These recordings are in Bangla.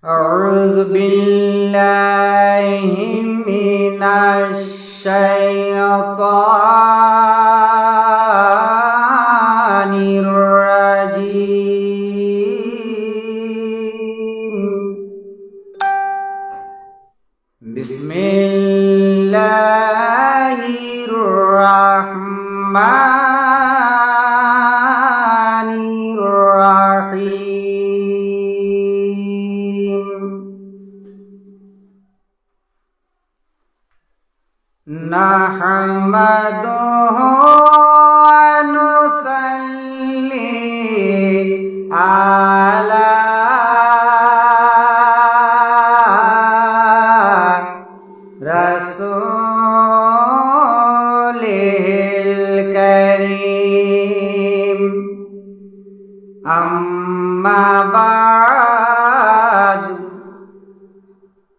أعوذ بالله من الشيطان الرجيم. بسم الله الرحمن الرحيم. نحمده ونصلي على رسوله الكريم. أما بعد،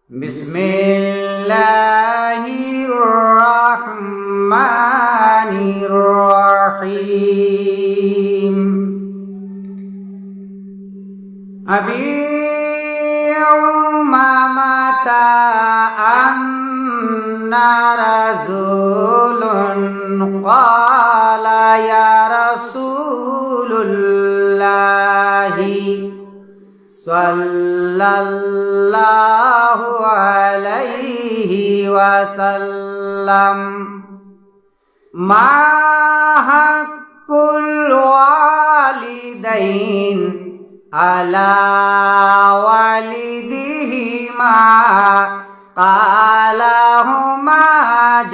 بسم الله الرحمن الرحيم. أبي أمامة أن رسول قال يا رسول الله صلى الله عليه وسلم: ما حق الوالدين على والدهما؟ قال: هما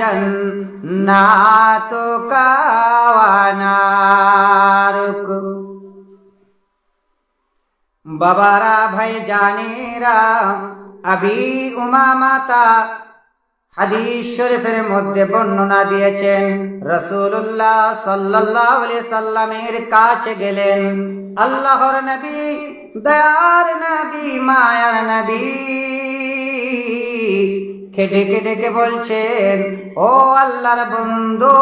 جناتك ونارك. বাবারা, ভাই জানেরা, আবি উমামাতা হাদিস শরীফের মধ্যে বর্ণনা দিয়েছেন, রাসূলুল্লাহ সাল্লাল্লাহু আলাইহি সাল্লামের কাছে গেলেন আল্লাহর নবী, দয়ার নবী, মায়ার নবী, ডেকে ডেকে বলছেন, ও আল্লাহর বন্ধু,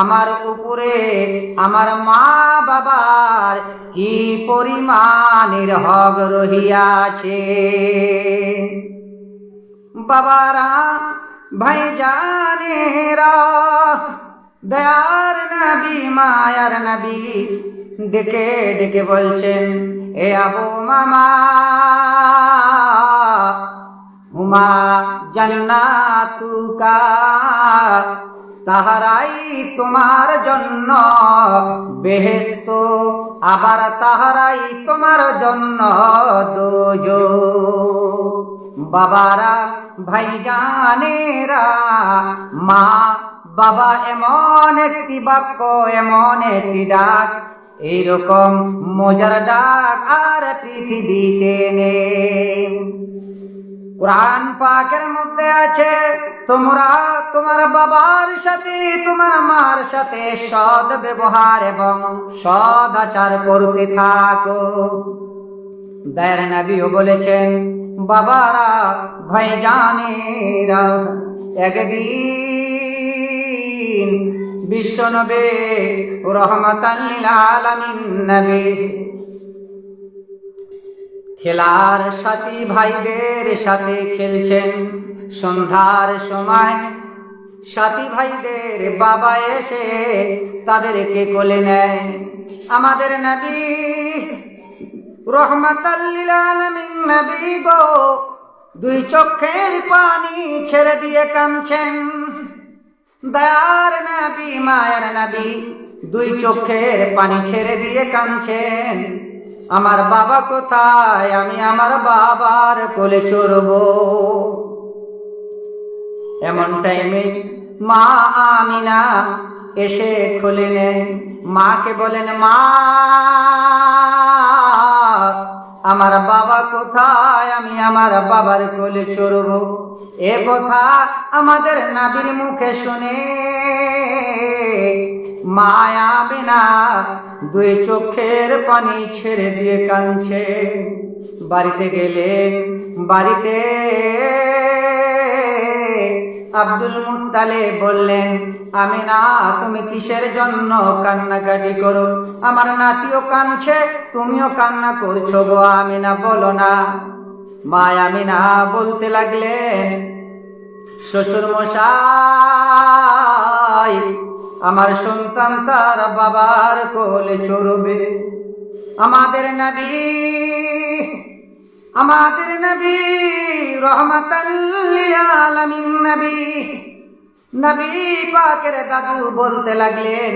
আমার উপরে আমার মা বাবার কি পরিমাণের হক রহিয়াছে। বাবারা, ভাইজানেরা, দয়ার নবী, মায়ার নবী ডেকে ডেকে বলছেন, এ আবু মামা, হুমা জান্নাতুকা, তাহারাই তোমার জন্য বেহেশত, আবার তাহারাই তোমার জন্য দোজখ। বাবারা, ভাইজানেরা, মা বাবা এমন একটি বাক্য, এমন একটি ডাক, এইরকম মজার ডাক আর পৃথিবীতে নেই। কুরআন পাকের মধ্যে আছে, তোমরা তোমার বাবার সাথে, তোমার মার সাথে সৎ ব্যবহার এবং সৎ আচার করতে থাকো। দয়ার নবীও বলেছেন, বাবারা, ভাইজানেরা, একদিন বিশ্বনবী রহমাতাল লিল আলামিন নবী খেলার সাথী ভাইদের সাথে খেলছেন। সন্ধ্যার সময় সাথী ভাইদের বাবা এসে তাদেরকে কোলে নেয়। আমাদের নবী রহমাতাল লিল আলামিন নবী গো, দুই চোখের পানি ছেড়ে দিয়ে কাঁদছেন। দয়ার নবী, মায়ার নবী দুই চোখের পানি ছেড়ে দিয়ে কাঁদছেন। আমার বাবা কোথায়? আমি আমার বাবার কোলে চড়ব। এমন টাইমে মা আমিনা এসে খুলে নেন। মাকে বলেন, মা, আমার বাবা কোথায়? আমি আমার বাবার কোলে চড়ব। এ কথা আমাদের নবীর মুখে শুনে মায়া বিনা দুই চোখের পানি ছেড়ে দিয়ে কাঁদছে। বাড়িতে গেলেন, বাড়িতে আব্দুল মুত্তালিব বললেন, আমিনা তুমি কিসের জন্য কান্নাকাটি করো? আমার নাতিও কাঁদছে, তুমিও কান্না করছো গো আমিনা, বলো না। মা আমিনা বলতে লাগলেন, শ্বশুর মশাই, আমার সন্তান তার বাবার কোলে চড়বে। আমাদের নবী রহমাতাল লিল আলামিন নবী পাকের দাদু বলতে লাগলেন,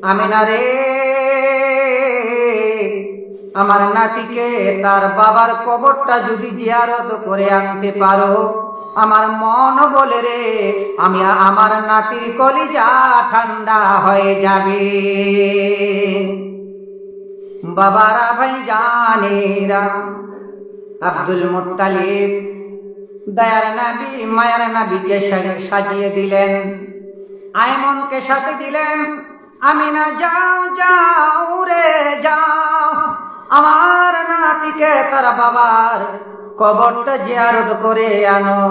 আমিনা রে, আমার নাতিকে তার বাবার কবরটা যদি জিয়ারত করে আনতে পারো, আমার মন বলে রে, আমার নাতির কলিজা ঠান্ডা হয়ে যাবে। বাবারা, ভাই জানেরা, আব্দুল মুত্তালিব দয়ার নবী মায়ার নবীকে সাজিয়ে দিলেন, আয়মনকে সাথে দিলেন। আমিনা যাও যাও রে যাও, আমার নাতিকে তার বাবার কবরটা জিয়ারত করে আনো।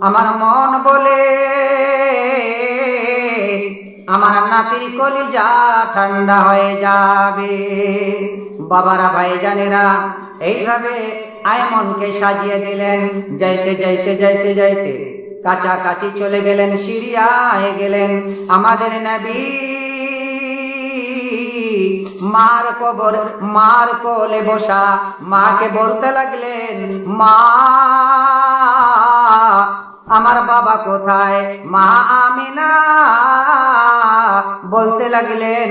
আমার মন বলে আমার নাতির কলিজা ঠান্ডা হয়ে যাবে। বাবারা, ভাইজানেরা, এইভাবে আয়মনকে সাজিয়ে দিলেন। যাইতে যাইতে যাইতে যাইতে কাছাকাছি চলে গেলেন, সিরিয়ায় গেলেন। আমাদের নবী মার কোলে বসা মাকে বলতে লাগলেন, মা আমার বাবা কোথায়? মা আমিনা বলতে লাগলেন,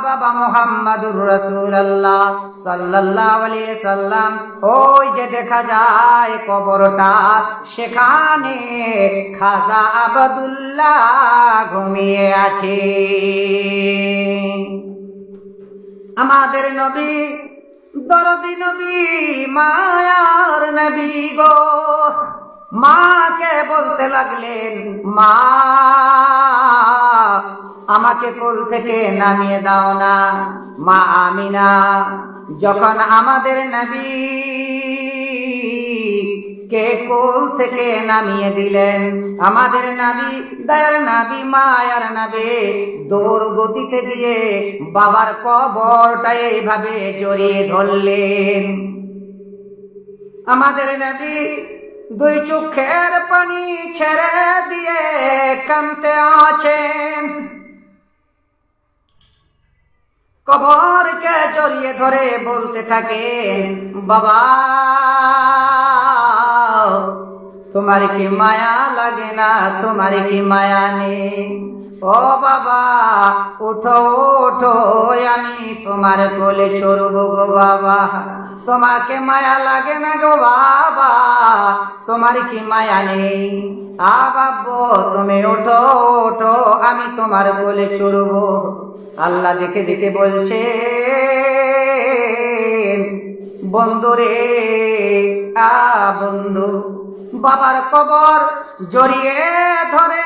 বাবা মুহাম্মাদুর রাসূলুল্লাহ সাল্লাল্লাহু আলাইহি সাল্লাম, ওই যে দেখা যায় কবরটা, সেখানে খাজা আবদুল্লাহ ঘুমিয়ে আছে। আমাদের নবী দরদি নবী, মায়ার নবী গো, মাকে বলতে লাগলেন, মা আমাকে কোল থেকে নামিয়ে দাও না। মা আমিনা যখন আমাদের নবী কে কোল থেকে নামিয়ে দিলেন, আমাদের নবী দয়ার নবী মায়ার নবী দৌড় গতিতে দিয়ে বাবার কবরটা এইভাবে জড়িয়ে ধরলেন। আমাদের নবী দুই চোখের পানি ছেড়ে দিয়ে কাঁদতে আছেন। কবরকে জড়িয়ে ধরে বলতে থাকেন, বাবা তোমার কি মায়া লাগে না? তোমার কি মায়া নেই? ও বাবা উঠো উঠো, আমি তোমার কোলে চড়বো গো বাবা। তোমাকে মায়া লাগে না গো বাবা? তোমার কি মায়া নেই? বাবু তুমি ওঠো ওঠো, আমি তোমার কোলে চড়বো। আল্লাহ দেখে দেখে বলছে, বন্ধু রে, বন্ধু বাবার কবর জড়িয়ে ধরে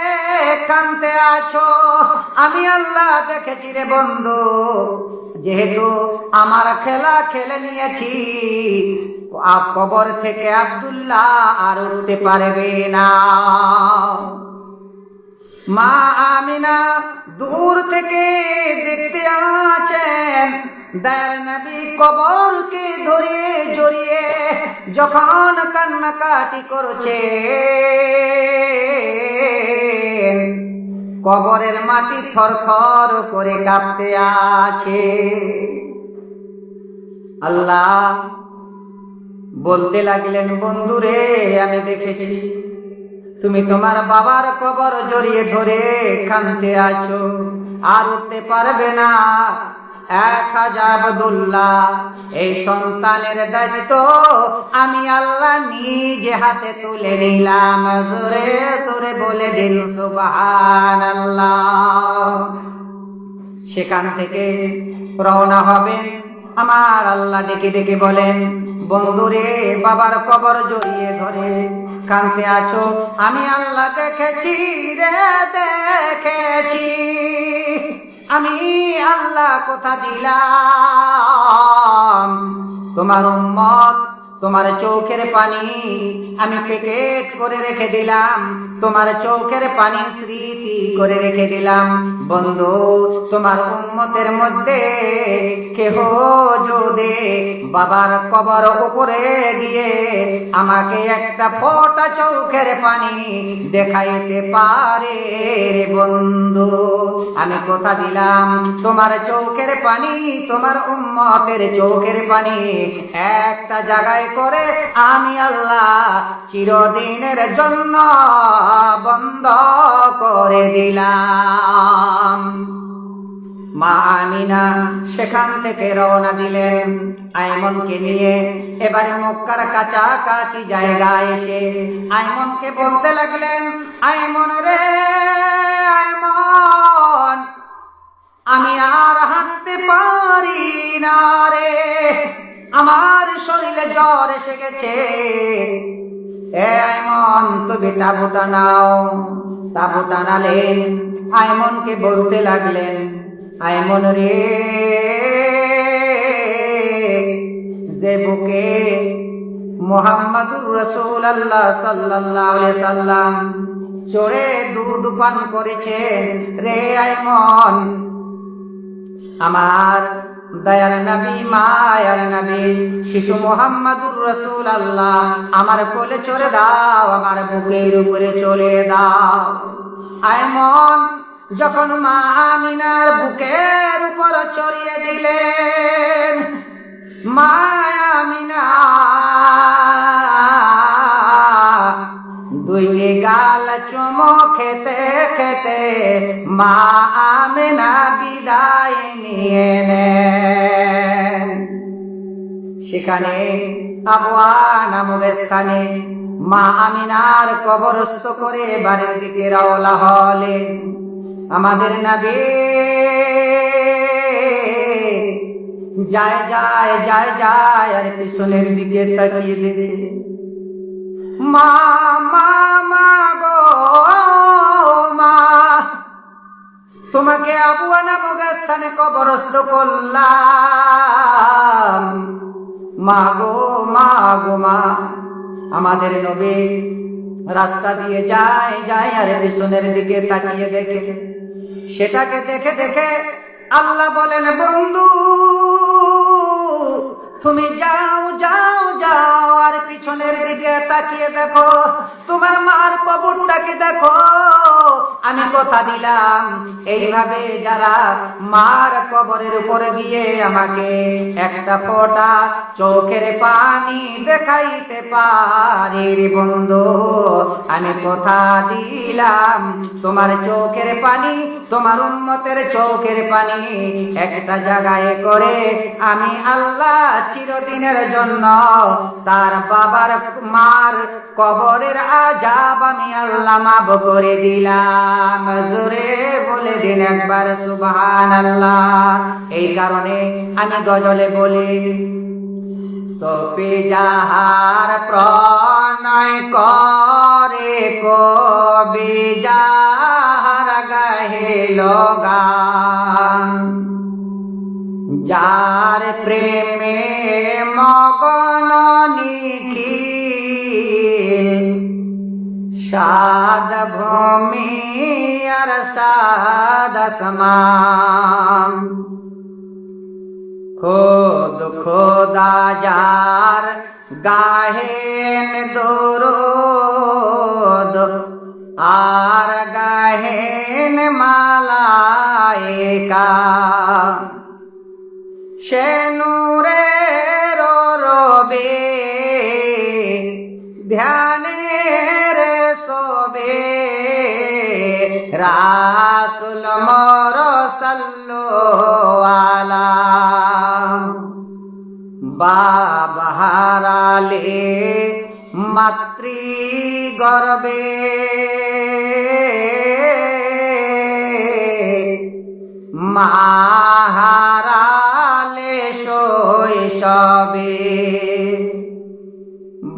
কাঁদতে আছো, আমি আল্লাহ দেখেছি রে বন্ধু। যেহেতু আমার খেলা খেলে নিয়েছি, কবর থেকে আব্দুল্লাহ আর উঠতে পারবে না। মা আমিনা দূর থেকে দেখতে আছেন দয়ার নবী কবরকে ধরে জড়িয়ে যখন কান্নাকাটি করছে, কবরের মাটি থরথর করে কাঁপতে আছে। আল্লাহ বলতে লাগলেন, বন্ধুরে আমি দেখেছি তুমি তোমার বাবার কবর জড়িয়ে ধরে কাঁদতে আছো, আর উঠতে পারবে না। খাজা আবদুল্লাহ এই সন্তানের দায়িত্ব আমি আল্লাহ নিজে হাতে তুলে নিলাম। জোরে জোরে বলে দিন সুবহানাল্লাহ। সেখান থেকে রওনা হবেন, আমার আল্লাহ ডেকে ডেকে বলেন, বন্ধুরে বাবার কবর জড়িয়ে ধরে কাঁদতে আছো, আমি আল্লাহ দেখেছি রে দেখেছি। আমি আল্লাহ কথা দিলাম, তোমার উম্মত তোমার চোখের পানি আমি প্যাকেট করে রেখে দিলাম, তোমার চোখের পানি স্মৃতি করে রেখে দিলাম। বন্ধু, তোমার উম্মতের মধ্যে কেহ যদি বাবার কবর উপরে গিয়ে আমাকে একটা ফোঁটা চোখের পানি দেখাইতে পারে রে বন্ধু, আমি কথা দিলাম তোমার চোখের পানি, তোমার উম্মতের চোখের পানি একটা জায়গায় করে আমি আল্লাহ চিরদিনের জন্য বন্ধ করে দিলাম। মা আমিনা সেখান থেকে রওনা দিলেন আইমনকে নিয়ে। এবারে মক্কার কাছাকাছি জায়গায় এসে আইমনকে বলতে লাগলেন, আইমন রে আইমন, আমি আর হাঁটতে পারি না রে, আমার শরীরে জ্বর এসে গেছে। এ আইমন, তুমি তাঁবু টানাও। তাঁবু টানালেন, আইমনকে বলতে লাগলেন, আইমন রে, যে বুকে মুহাম্মাদুর রাসূলুল্লাহ সাল্লাল্লাহু আলাইহি সাল্লাম চড়ে দুধ পান করেছে রে আইমন, আমার দয়ার নবী মায়ার নবী শিশু মুহাম্মাদুর রাসূলুল্লাহ আমার কোলে চড়ে দাও, আমার বুকের উপরে চলে দাও। আইমন যখন মা আমিনার বুকের উপর চড়িয়ে দিলেন, মা আমিনা দুই গাল চুমো খেতে খেতে মা আমিনা বিদায় নিয়ে নেন। সেখানে আবওয়া নামক স্থানে মা আমিনার কবরস্থ করে বাড়ির দিকে রওনা হলেন। আমাদের নবী যায় যায় যায় যায় আর পিছনের দিকে তাকিয়ে দেখে, মা মা মা গো মা, তোমাকে আবওয়া নামক স্থানে কবরস্থ করলাম। মা গো মা গো মা। আমাদের নবী রাস্তা দিয়ে যায় যায় আর পিছনের দিকে তাকিয়ে দেখে, সেটাকে দেখে দেখে আল্লাহ বলেন, বন্ধু তুমি যাও যাও যাও আর পিছনের দিকে তাকিয়ে দেখো, তোমার মার কবরটাকে দেখো। আমি কথা দিলাম এইভাবে যারা মার কবরের উপরে গিয়ে আমাকে একটা ফোঁটা চোখের পানি দেখাইতে পারে রে বন্ধু, আমি কথা দিলাম তোমার চোখের পানি, তোমার উম্মতের চোখের পানি একটা জায়গায় করে আমি আল্লাহ চিরদিনের জন্য তার বাবার মার কবরের আযাব আমি আল্লাহ মাফ করে দিলাম। জোরে বলে দিন একবার সুবহানাল্লাহ। এই কারণে আমি গজলে বলি, সপে যাহার প্রণয় করে কবি যাহার গাহিল গান, যার প্রেমে মগন নিখিল, সাদ ভূমি আর সাদ আসমান, খোদ খোদা যার গাহেন দরুদ আর গাহেন মালায়েকা, সে নূরের রবে ধ্যানের সবে, রাসূল মোর সাল্লাল্লাহু আলাইহি বাবা হারালে মাতৃ গর্বে, মা হারালে শৈশবে,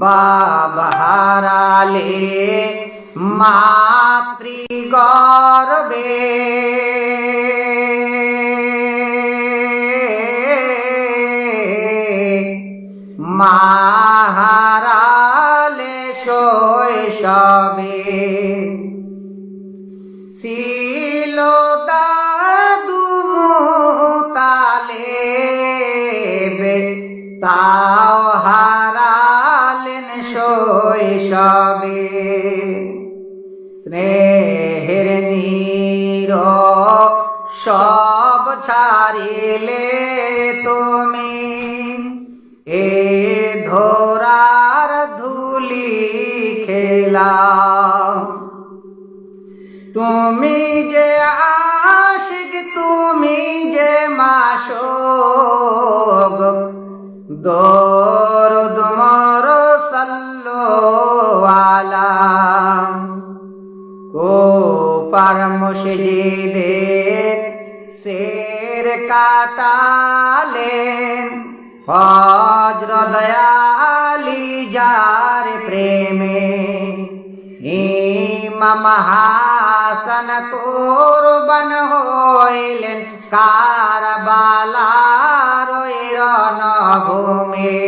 বাবা হারালে মাতৃ গর্বে, মা হবে। স্নেহের নীর সব ছাড়িলে তুমি এ ধরার ধুলি খেলা। তুমি যে আশিক, তুমি যে মাশুক, দরুদ মোর সাল্লু আলা। কোপার মসজিদে শের কাটালেন হযরত আলী যার প্রেমে। ইমাম হাসান কুরবান হইলেন কারবালার রণভূমে।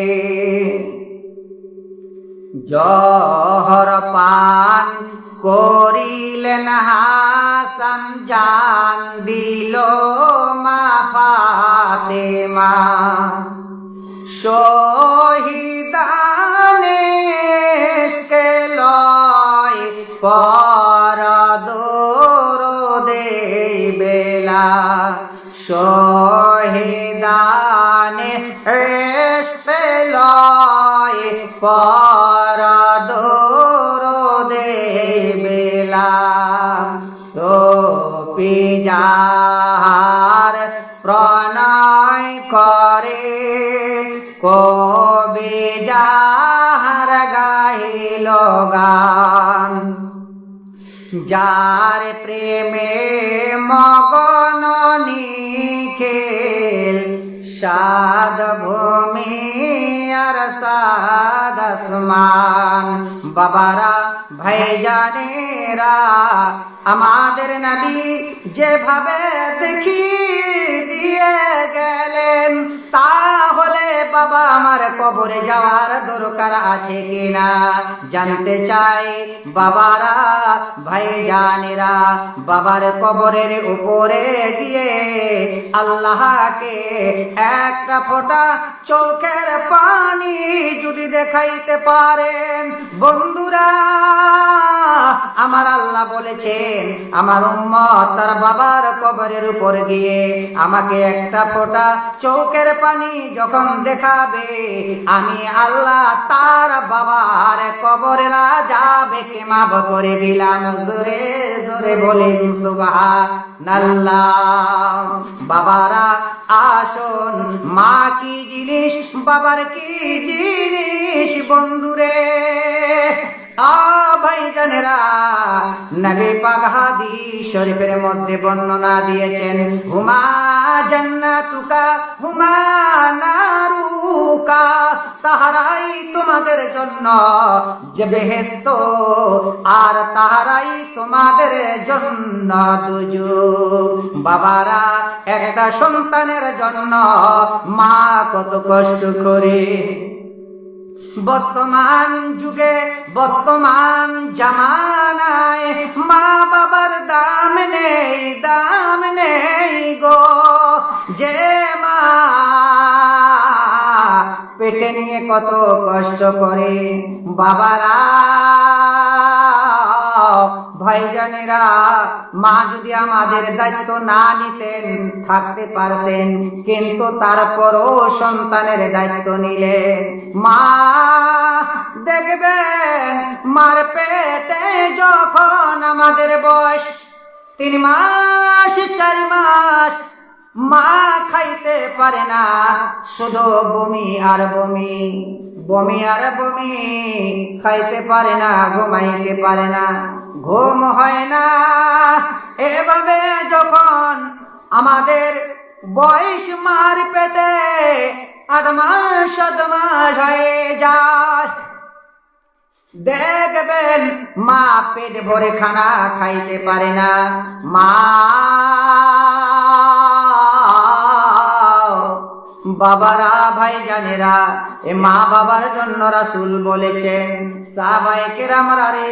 জহর পান করিলেন হাসান, জান দিল মা ফাতেমা। শহীদানে ইশকে লয় পর দরুদে বেলা। শহীদানে ইশকে লয় পর দরুদে বেলা। সোপি যাহার প্রণয় করে, কবি যাহার গাইল গান। যার প্রেমে মগন নিখিল সাদ ভূমি আর সাদ আসমান। বাবারা, ভাইজানেরা, আমাদের নবী যেভাবে দেখিয়ে দিয়ে গেলেন, তাহলে বাবা আমার কবরে যাওয়ার দরকার আছে কিনা জানতে চাই। বাবারা, ভাইজানেরা, বাবার কবরের উপরে গিয়ে আল্লাহকে একটা ফোঁটা চোখের পানি যদি দেখাইতে পারেন, বন্ধুরা, আমার আল্লাহ বলেছেন আমার উম্মত তার বাবার কবরের উপর গিয়ে আমাকে একটা ফোঁটা চোখের পানি যখন দেখাবে, আমি আল্লাহ তার বাবার কবরের আযাবকে মাফ করে দিলাম। জোরে জোরে বলেন সুবহানাল্লাহ। বাবারা আসুন, মা কি জিনিস, বাবার কি জিনিস, বন্ধুরে ভাইজানেরা, নবী পাক হাদিস শরীফের মধ্যে বর্ণনা দিয়েছেন, হুমা জান্নাতুকা হুমা নারুকা, তাহারাই তোমাদের জন্য যে বেহেশত, আর তাহারাই তোমাদের জন্য দুজক। বাবারা, একটা সন্তানের জন্য মা কত কষ্ট করে। বর্তমান যুগে, বর্তমান জামানায় মা বাবার দাম নেই, দাম নেই গো। যে মা পেটে নিয়ে কত কষ্ট করে, বাবারা, ভাইজানেরা, মা যদি আমাদের দায়িত্ব না নিতেন থাকতে পারতেন, কিন্তু তারপরও সন্তানের দায়িত্ব নিলেন। মা দেখবেন, মার পেটে যখন আমাদের বয়স 3 মাস 4 মাস, মা খাইতে পারে না, শুধু বমি আর বমি, বমি আর বমি, খাইতে পারে না, ঘুমাইতে পারে না, ঘুম হয় না। এভাবে যখন আমাদের বয়স মার পেটে 8 মাস 7 মাস হয়ে যায়, দেখবেন মা পেট ভরে খানা খাইতে পারে না। মা বাবারা, ভাইজানেরা, এ মা বাবার জন্য রাসূল বলেছেন, সাহাবায়ে কেরামরা রে,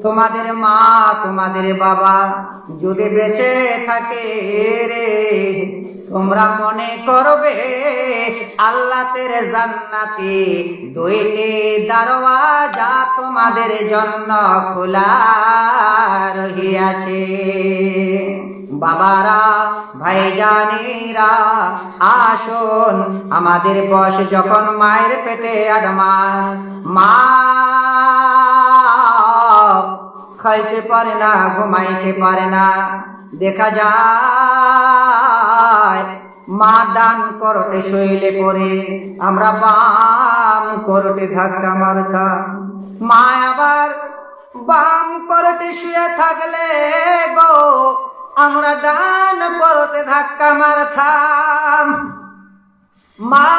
তোমাদের মা তোমাদের বাবা যদি বেঁচে থাকে রে, তোমরা মনে করবে আল্লাহর জান্নাতে দুইটি দরওয়াজা তোমাদের জন্য খোলা রহিয়াছে। বাবারা, ভাইজানেরা, আসুন, আমাদের বয়স যখন মায়ের পেটে 8 মাস, মা খাইতে পারে না, ঘুমাইতে পারে না, দেখা যায় মা ডান করতে শুইলে পরে আমরা বাম করতে ধাক্কা মারতাম, মা আবার বাম করতে শুয়ে থাকলে গো আমরা ডান করতে ধাক্কা মারতাম। মা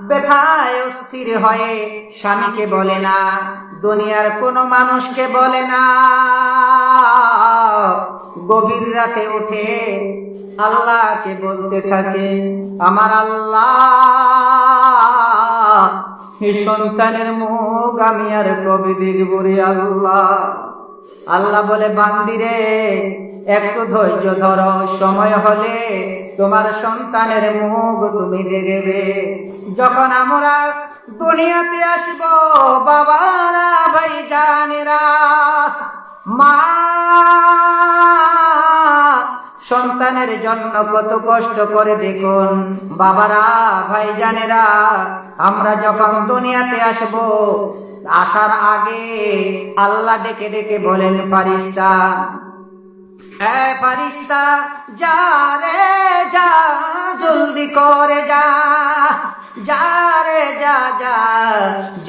ব্যথায় অস্থির হয়ে স্বামীকে বলে না, দুনিয়ার কোনো মানুষকে বলে না, গভীর রাতে উঠে আল্লাহকে বলতে থাকে, আমার আল্লাহ, এই সন্তানের মুখ আমি আর কবে দেখব রে আল্লাহ। আল্লাহ বলে, বান্দিরে একটু ধৈর্য ধরো, সময় হলে তোমার সন্তানের মুখ তুমি দেখবে। যখন আমরা দুনিয়াতে আসব বাবারা, ভাইজানেরা, মা সন্তানের জন্য কত কষ্ট করে দেখুন। বাবারা, ভাইজানেরা, আমরা যখন দুনিয়াতে আসব, আসার আগে আল্লাহ ডেকে ডেকে বলেন, ফারিস্তা, এ ফারিস্তা, যা রে যা, জলদি করে যা, যা রে যা, যা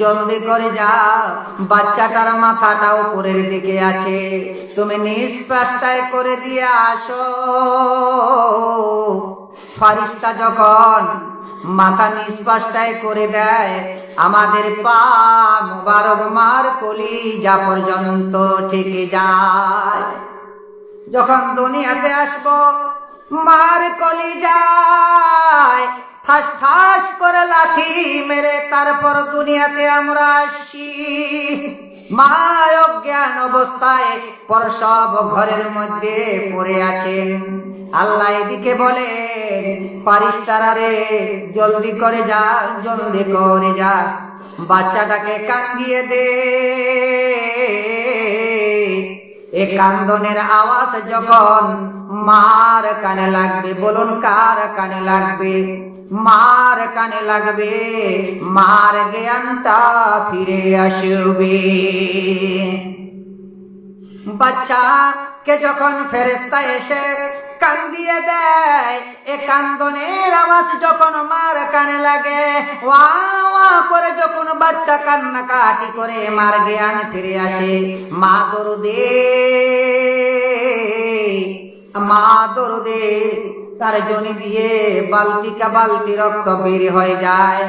জলদি করে যা, বাচ্চাটার মাথাটা উপরের দিকে আছে, তুমি নিজ পাশটায় করে দিয়ে আসো। ফারিস্তা যখন মাথা নিজ পাশটায় করে দেয়, আমাদের পা মুবারক মার কলিজা পর্যন্ত থেকে যায়। যখন দুনিয়াতে আসব, মার কলিজায় ঠাস ঠাস করে লাথি মেরে তারপর দুনিয়াতে আমরা আসি। মা অজ্ঞান অবস্থায় প্রসব ঘরের মধ্যে পড়ে আছেন। আল্লাহ এদিকে বলে, ফারিস্তারা রে, জলদি করে যা, জলদি করে যা, বাচ্চাটাকে কান্দিয়ে দে। এ কান্দনের আওয়াজ যখন মার কানে লাগবে, বলুন কার কানে লাগবে? মার কানে লাগবে, মার জ্ঞানটা ফিরে আসবে। বাচ্চাকে যখন ফেরেশতা এসে কান্দিয়ে দেয়, এ কান্দনের আওয়াজ যখন মার কানে লাগে, ওয়া ওয়া করে যখন বাচ্চা কান্নাকাটি করে মার জ্ঞান ফিরে আসে, মা দরদে তার জনি দিয়ে বালতিকা বালতি রক্ত বের হয়ে যায়,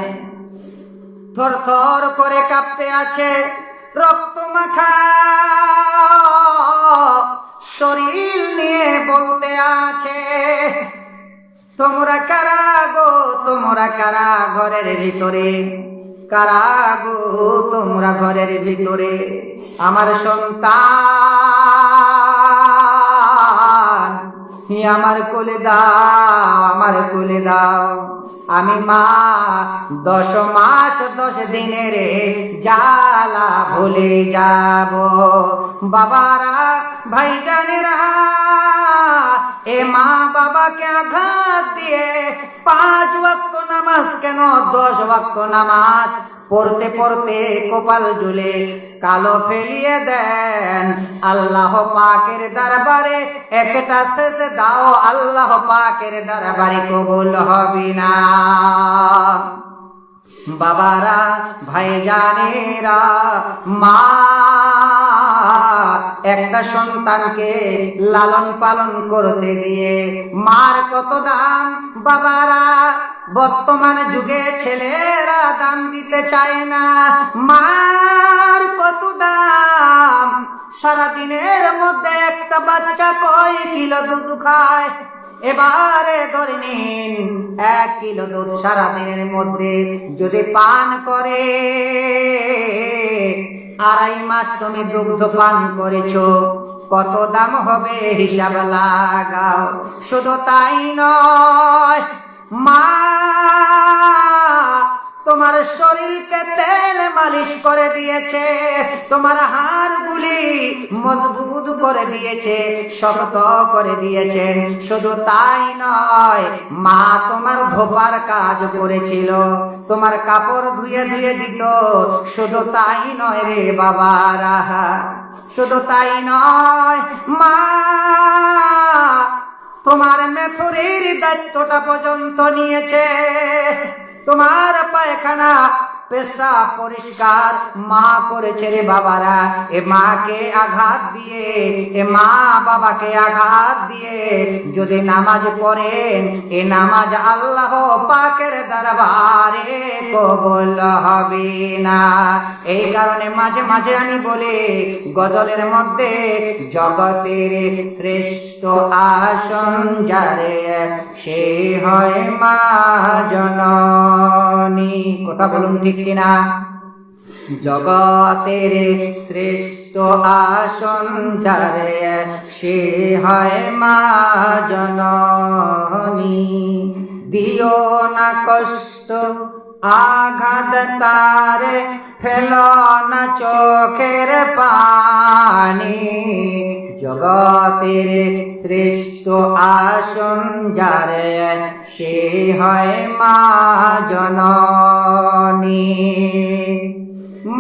থর থর করে কাঁপতে আছে, রক্ত মাখা শরীর নিয়ে বলতে আছে, তোমরা কারা গো, তোমরা কারা ঘরের ভিতরে, কারা গো তোমরা ঘরের ভিতরে, আমার সন্তান আমার কোলে দাও, আমার কোলে দাও। আমি মা 10 মাস 10 দিনের জ্বালা ভুলে যাব। বাবারা, ভাইজানেরা, এ মা বাবাকে আঘাত দিয়ে 5 ওয়াক্ত নামাজ কেন 10 ওয়াক্ত নামাজ পড়তে পড়তে কপাল ঝুলে কালো ফেলিয়ে দেন। আল্লাহ পাকের দরবারে একটা সেজদা দাও, আল্লাহ পাকের দরবারে কবুল হবে না। বাবারা, ভাইজানেরা, মা একটা সন্তানকে লালন পালন করতে গিয়ে মার কত দাম। বাবারা, বর্তমান যুগে ছেলেরা দাম দিতে চায় না। মার কত দাম। সারাদিনের মধ্যে একটা বাচ্চা কয় কিলো দুধ খায়, এবারে ধরে নিন 1 কিলো দুধ সারাদিনের মধ্যে যদি পান করে, 2.5 মাস তুমি দুগ্ধ পান করেছো, কত দাম হবে হিসাব লাগাও। শুধু তাই নয়, মা তোমার শরীরকে তেল মালিশ করে দিয়েছে, তোমার হাড়গুলি মজবুত করে দিয়েছে, শক্ত করে দিয়েছেন। শুধু তাই নয়, মা তোমার ধোপার কাজ করেছিল, তোমার কাপড় ধুয়ে ধুয়ে দিত। শুধু তাই নয় রে বাবারা, শুধু তাই নয়, মা তোমার মেথুরির দায়িত্বটা পর্যন্ত নিয়েছে। তোমার পায়খানা পেশাব পরিষ্কার মা করেছে রে বাবারা। এ মাকে আঘাত দিয়ে, এ মা বাবাকে আঘাত দিয়ে যদি নামাজ পড়েন, এ নামাজ আল্লাহ পাকের দরবারে কবুল হবে না। এই কারণে মাঝে মাঝে আমি বলি গজলের মধ্যে, জগতের শ্রেষ্ঠ আসন যারে সে হয় মা জননী। কথা বলুন ঠিক কিনা? জগতের শ্রেষ্ঠ আসন যারে সে হয় মা জননী। দিও না কষ্ট আঘাত তারে, ফেল না চোখের পানি। জগতের শ্রেষ্ঠ আসন যারে সে হয় মা জননী।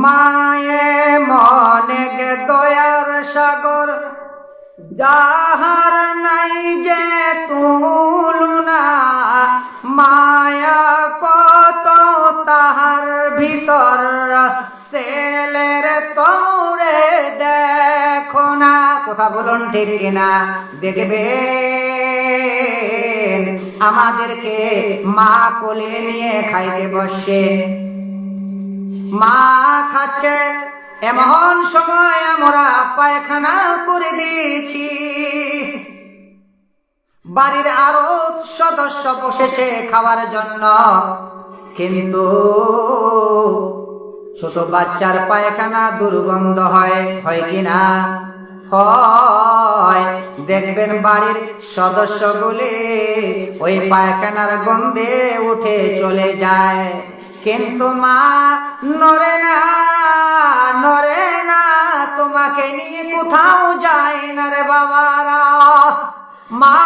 মায়ে মনে দয়ার সাগর, যাহার নাই যে তুলনা। মায়া কত তাহার ভিতর, ছেলের তোরে দেখো না। কথা বলুন ঠিক কিনা? দেখবেন আমাদেরকে মা কোলে নিয়ে খাইতে বসে, মা খাচ্ছে, এমন সময় আমরা পায়খানা করে দিয়েছি। বাড়ির আরো সদস্য বসেছে খাওয়ার জন্য, কিন্তু ছোট বাচ্চার পায়খানা দুর্গন্ধ হয়, হয় কিনা? হয়। দেখবেন বাড়ির সদস্যগুলি ওই পায়খানার গন্ধে উঠে চলে যায়, কিন্তু মা নড়ে না, নড়ে না, তোমাকে নিয়ে কোথাও যায় না রে বাবারা। মা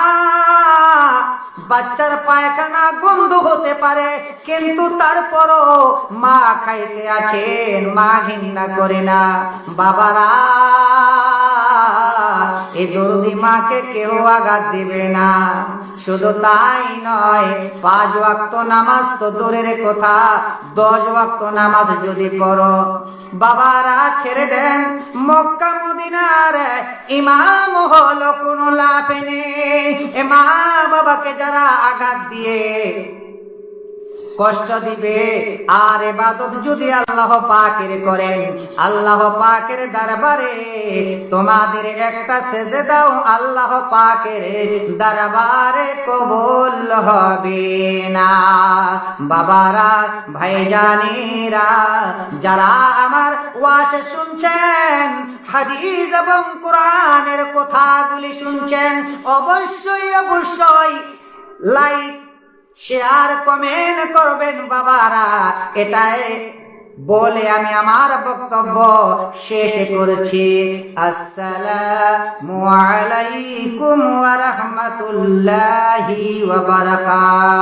বাচ্চার পায়খানা গন্ধ হতে পারে, কিন্তু তারপরও মা খাইতে আছেন, মা ঘৃণা করে না। বাবারা, এই দরদি মাকে কেউ আঘাত দিবে না। শুধু তাই নয়, 5 ওয়াক্ত নামাজ তো দূরের কথা, 10 ওয়াক্ত নামাজ যদি পড়ো, বাবারা ছেড়ে দেন। মক্কা মদিনার ইমাম হলো কোনো লাভ নেই। এ মা বাবাকে যারা আঘাত দিয়ে কষ্ট দিবে, আর ইবাদত যদি আল্লাহ পাকের করেন, আল্লাহ পাকের দরবারে তোমাদের একটা সেজদাও আল্লাহ পাকের দরবারে কবুল হবে না। বাবারা, ভাইজানেরা, যারা আমার ওয়াজ শুনছেন, হাদিস এবং কোরআনের কথাগুলি শুনছেন, অবশ্যই অবশ্যই লাইক, শেয়ার, কমেন্ট করবেন বাবারা। এটাই বলে আমি আমার বক্তব্য শেষ করছি। আসসালামু আলাইকুম ওয়া রাহমাতুল্লাহি ওয়া বারাকাতুহু।